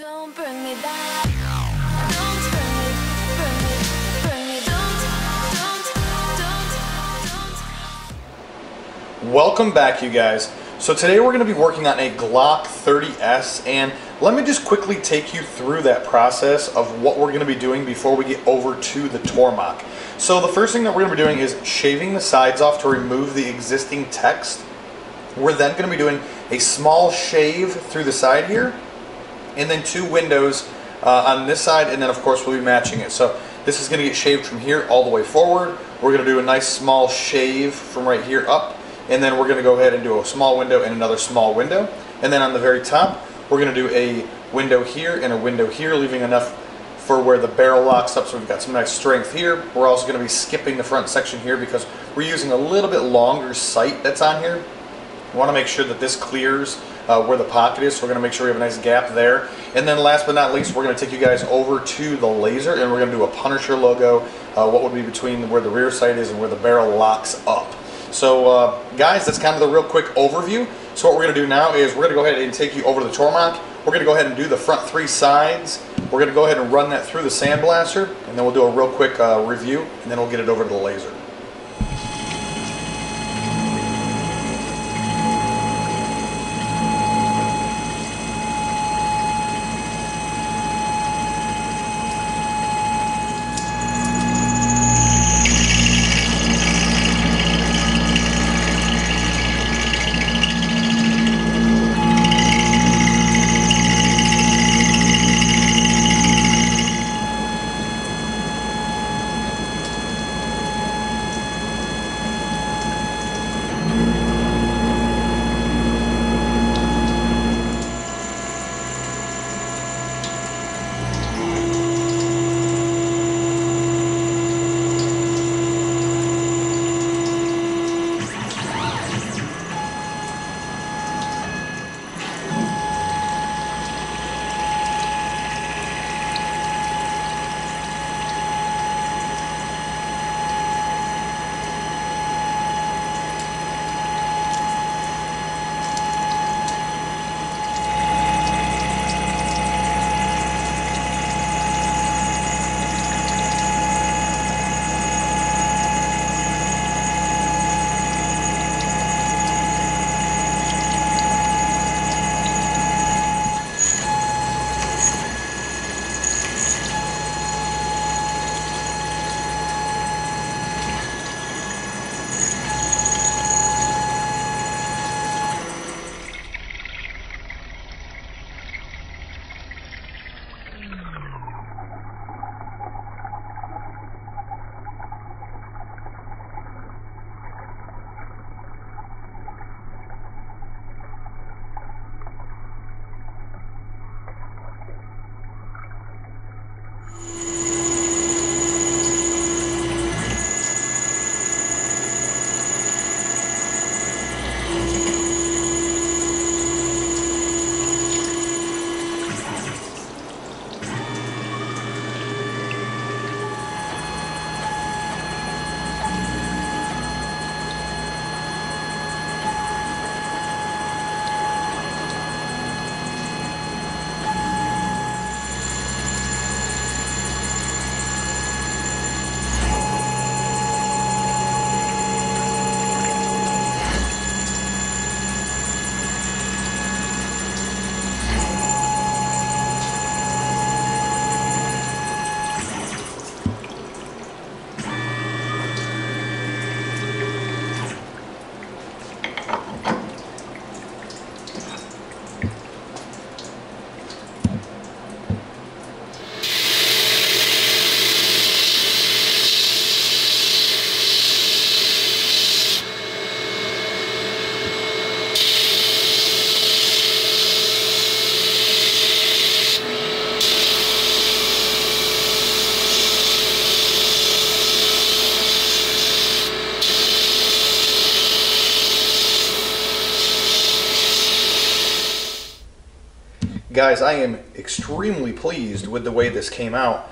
Don't bring me back. Don't bring me, don't. Welcome back, you guys. So today we're going to be working on a Glock 30S, and let me just quickly take you through that process of what we're going to be doing before we get over to the Tormach. So the first thing that we're going to be doing is shaving the sides off to remove the existing text. We're then going to be doing a small shave through the side here, and then two windows on this side, and then of course we'll be matching it. So this is going to get shaved from here all the way forward. We're going to do a nice small shave from right here up, and then we're going to go ahead and do a small window and another small window. And then on the very top, we're going to do a window here and a window here, leaving enough for where the barrel locks up, so we've got some nice strength here. We're also going to be skipping the front section here because we're using a little bit longer sight that's on here. We want to make sure that this clears where the pocket is, so we're going to make sure we have a nice gap there. And then last but not least, we're going to take you guys over to the laser, and we're going to do a Punisher logo, what would be between where the rear sight is and where the barrel locks up. So guys, that's kind of the real quick overview. So what we're going to do now is we're going to go ahead and take you over to the Tormach. We're going to go ahead and do the front three sides. We're going to go ahead and run that through the sandblaster, and then we'll do a real quick review, and then we'll get it over to the laser. Guys, I am extremely pleased with the way this came out.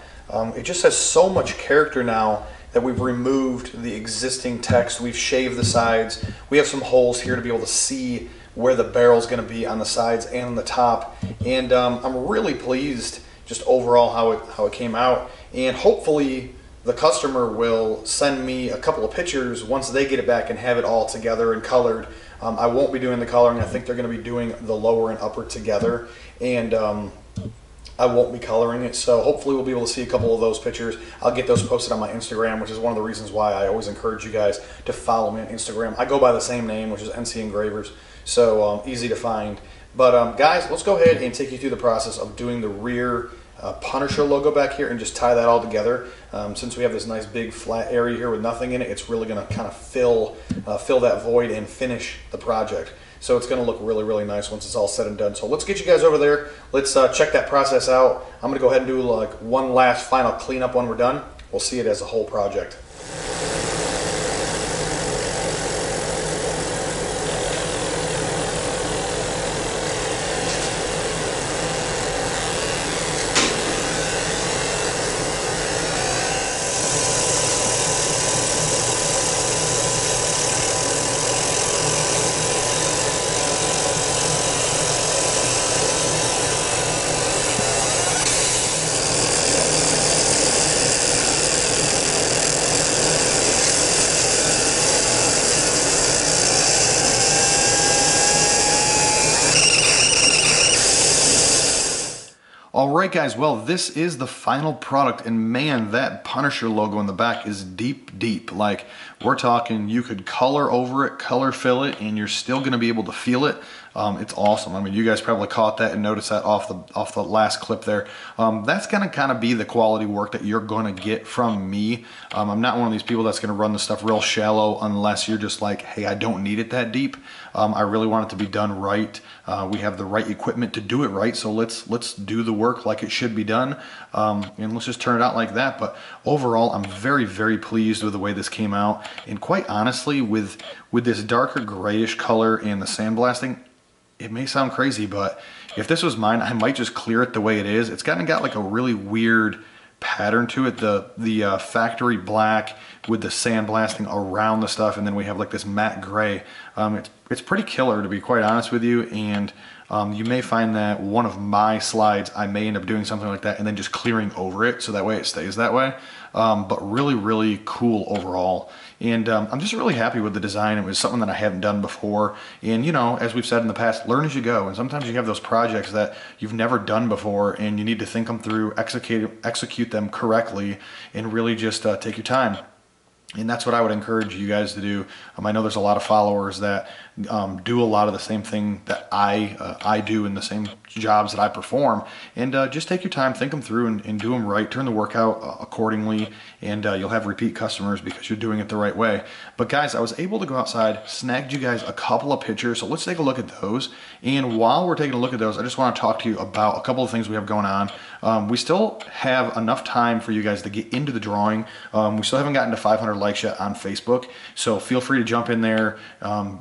It just has so much character now that we've removed the existing text. We've shaved the sides. We have some holes here to be able to see where the barrel's going to be on the sides and on the top. And I'm really pleased just overall how it came out. And hopefully the customer will send me a couple of pictures once they get it back and have it all together and colored. I won't be doing the coloring. I think they're going to be doing the lower and upper together, and I won't be coloring it. So hopefully we'll be able to see a couple of those pictures. I'll get those posted on my Instagram, which is one of the reasons why I always encourage you guys to follow me on Instagram. I go by the same name, which is NCEngravers, so easy to find. But guys, let's go ahead and take you through the process of doing the rear Punisher logo back here and just tie that all together. Since we have this nice big flat area here with nothing in it, it's really going to kind of fill that void and finish the project. So it's going to look really, really nice once it's all said and done. So let's get you guys over there. Let's check that process out. I'm going to go ahead and do like one last final cleanup when we're done. We'll see it as a whole project. Alright guys, well this is the final product, and man, that Punisher logo in the back is deep, deep. Like, we're talking you could color over it, color fill it, and you're still going to be able to feel it. It's awesome. I mean, you guys probably caught that and noticed that off the last clip there. That's going to kind of be the quality work that you're going to get from me. I'm not one of these people that's going to run the stuff real shallow unless you're just like, hey, I don't need it that deep. I really want it to be done right. We have the right equipment to do it right, so let's do the work like it should be done, and let's just turn it out like that. But overall, I'm very, very pleased with the way this came out, and quite honestly, with this darker grayish color and the sandblasting, it may sound crazy, but if this was mine, I might just clear it the way it is. It's got like a really weird pattern to it, the factory black with the sandblasting around the stuff, and then we have like this matte gray. It's pretty killer, to be quite honest with you, and you may find that one of my slides, I may end up doing something like that and then just clearing over it so that way it stays that way. But really, really cool overall. And I'm just really happy with the design. It was something that I hadn't done before. And you know, as we've said in the past, learn as you go. And sometimes you have those projects that you've never done before and you need to think them through, execute them correctly, and really just take your time. And that's what I would encourage you guys to do. I know there's a lot of followers that do a lot of the same thing that I do in the same jobs that I perform. And just take your time, think them through, and do them right. Turn the work out accordingly, and you'll have repeat customers because you're doing it the right way. But guys, I was able to go outside, snagged you guys a couple of pictures, so let's take a look at those. And while we're taking a look at those, I just want to talk to you about a couple of things we have going on. We still have enough time for you guys to get into the drawing. We still haven't gotten to 500 likes yet on Facebook, so feel free to jump in there,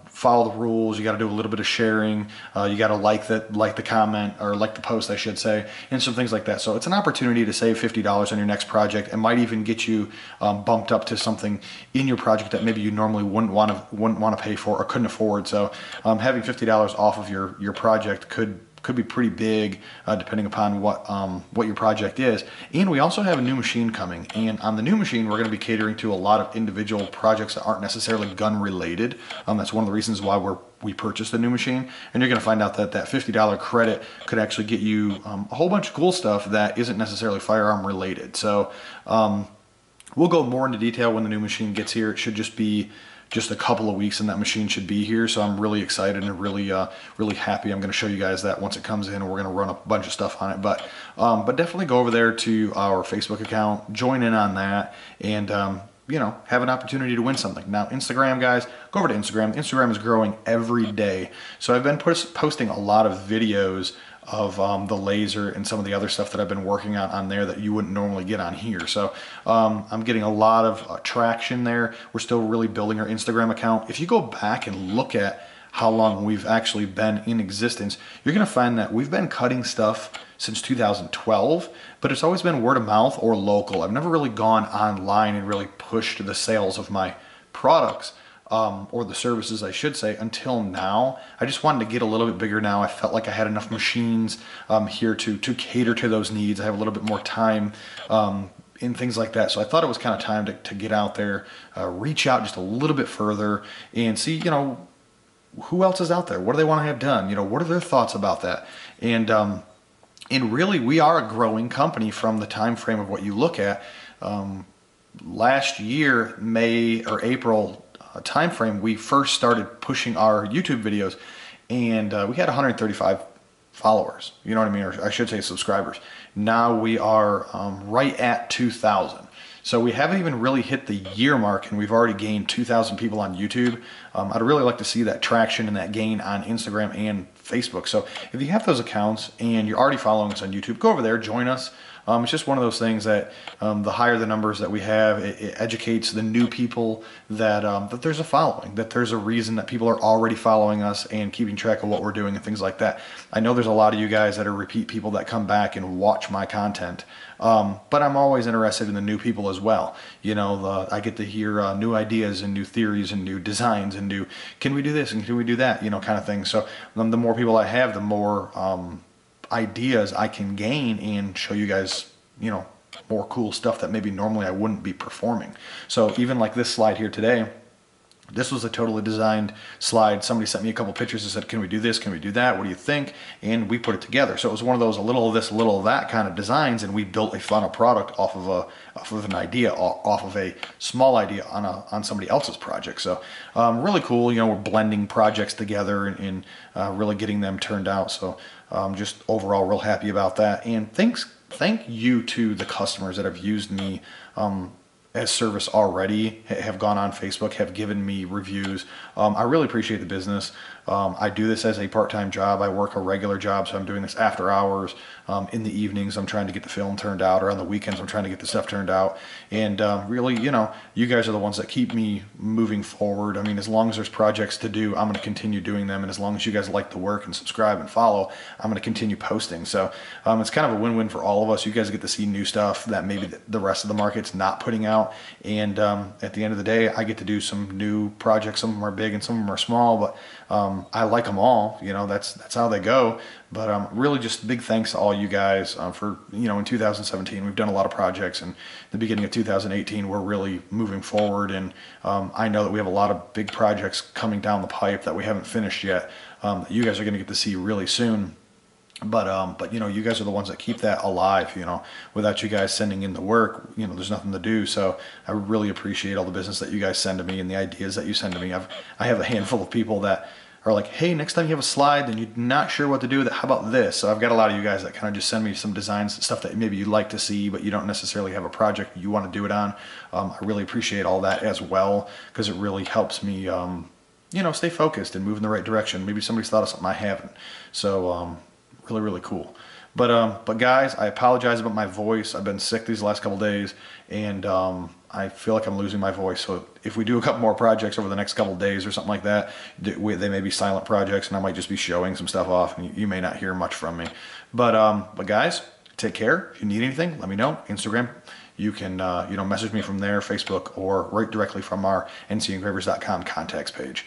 follow the rules. You got to do a little bit of sharing. You got to like the comment, or like the post, I should say, and some things like that. So it's an opportunity to save $50 on your next project, and might even get you bumped up to something in your project that maybe you normally wouldn't want to pay for or couldn't afford. So having $50 off of your project could be pretty big, depending upon what your project is. And we also have a new machine coming, and on the new machine we're going to be catering to a lot of individual projects that aren't necessarily gun related. That's one of the reasons why we purchased a new machine, and you're going to find out that that $50 credit could actually get you a whole bunch of cool stuff that isn't necessarily firearm related. So we'll go more into detail when the new machine gets here. It should just be a couple of weeks and that machine should be here, so I'm really excited and really happy. I'm going to show you guys that once it comes in, and we're going to run a bunch of stuff on it. But definitely go over there to our Facebook account, join in on that, and you know, have an opportunity to win something. Now, Instagram, guys, go over to Instagram. Instagram is growing every day, so I've been posting a lot of videos of the laser and some of the other stuff that I've been working on there that you wouldn't normally get on here. So I'm getting a lot of traction there. We're still really building our Instagram account. If you go back and look at how long we've actually been in existence, you're gonna find that we've been cutting stuff since 2012, but it's always been word of mouth or local. I've never really gone online and really pushed the sales of my products. or the services, I should say, until now. I just wanted to get a little bit bigger now. I felt like I had enough machines here to cater to those needs. I have a little bit more time in things like that. So I thought it was kind of time to get out there, reach out just a little bit further and see, who else is out there? What do they want to have done? What are their thoughts about that? And really, we are a growing company from the time frame of what you look at. Last year, May or April time frame, we first started pushing our YouTube videos, and we had 135 followers. You know what I mean? Or I should say subscribers. Now we are right at 2,000. So we haven't even really hit the year mark, and we've already gained 2,000 people on YouTube. I'd really like to see that traction and that gain on Instagram and Facebook. So if you have those accounts and you're already following us on YouTube, go over there, join us. It's just one of those things that the higher the numbers that we have, it educates the new people that that there's a following, that there's a reason that people are already following us and keeping track of what we're doing and things like that. I know there's a lot of you guys that are repeat people that come back and watch my content, but I'm always interested in the new people as well. I get to hear new ideas and new theories and new designs and new, can we do this and can we do that, kind of thing. So the more people I have, the more ideas I can gain and show you guys, more cool stuff that maybe normally I wouldn't be performing. So even like this slide here today, this was a totally designed slide. Somebody sent me a couple pictures and said, can we do this? Can we do that? What do you think? And we put it together. So it was one of those a little of this, a little of that kind of designs, and we built a final product off of an idea, off of a small idea on somebody else's project. So really cool. We're blending projects together and really getting them turned out. So just overall real happy about that. And thank you to the customers that have used me as service already, have gone on Facebook, have given me reviews. I really appreciate the business. I do this as a part-time job. I work a regular job, so I'm doing this after hours. In the evenings, I'm trying to get the film turned out, or on the weekends, I'm trying to get the stuff turned out. And really, you guys are the ones that keep me moving forward. I mean, as long as there's projects to do, I'm going to continue doing them. And as long as you guys like the work and subscribe and follow, I'm going to continue posting. So it's kind of a win-win for all of us. You guys get to see new stuff that maybe the rest of the market's not putting out. And at the end of the day, I get to do some new projects. Some of them are big and some of them are small, but I like them all. That's how they go. But really just big thanks to all you guys for, in 2017, we've done a lot of projects, and the beginning of 2018, we're really moving forward. And I know that we have a lot of big projects coming down the pipe that we haven't finished yet, that you guys are going to get to see really soon. But you guys are the ones that keep that alive. Without you guys sending in the work, there's nothing to do. So I really appreciate all the business that you guys send to me and the ideas that you send to me. I have a handful of people that are like, hey, next time you have a slide and you're not sure what to do with it, how about this? So I've got a lot of you guys that kind of just send me some designs, stuff that maybe you'd like to see, but you don't necessarily have a project you want to do it on. I really appreciate all that as well, because it really helps me, stay focused and move in the right direction. Maybe somebody's thought of something I haven't. So really, really cool. But guys, I apologize about my voice. I've been sick these last couple days, and I feel like I'm losing my voice. So if we do a couple more projects over the next couple days or something like that, they may be silent projects, and I might just be showing some stuff off, and you may not hear much from me. But guys, take care. If you need anything, let me know. Instagram, you can message me from there, Facebook, or right directly from our NCEngravers.com contacts page.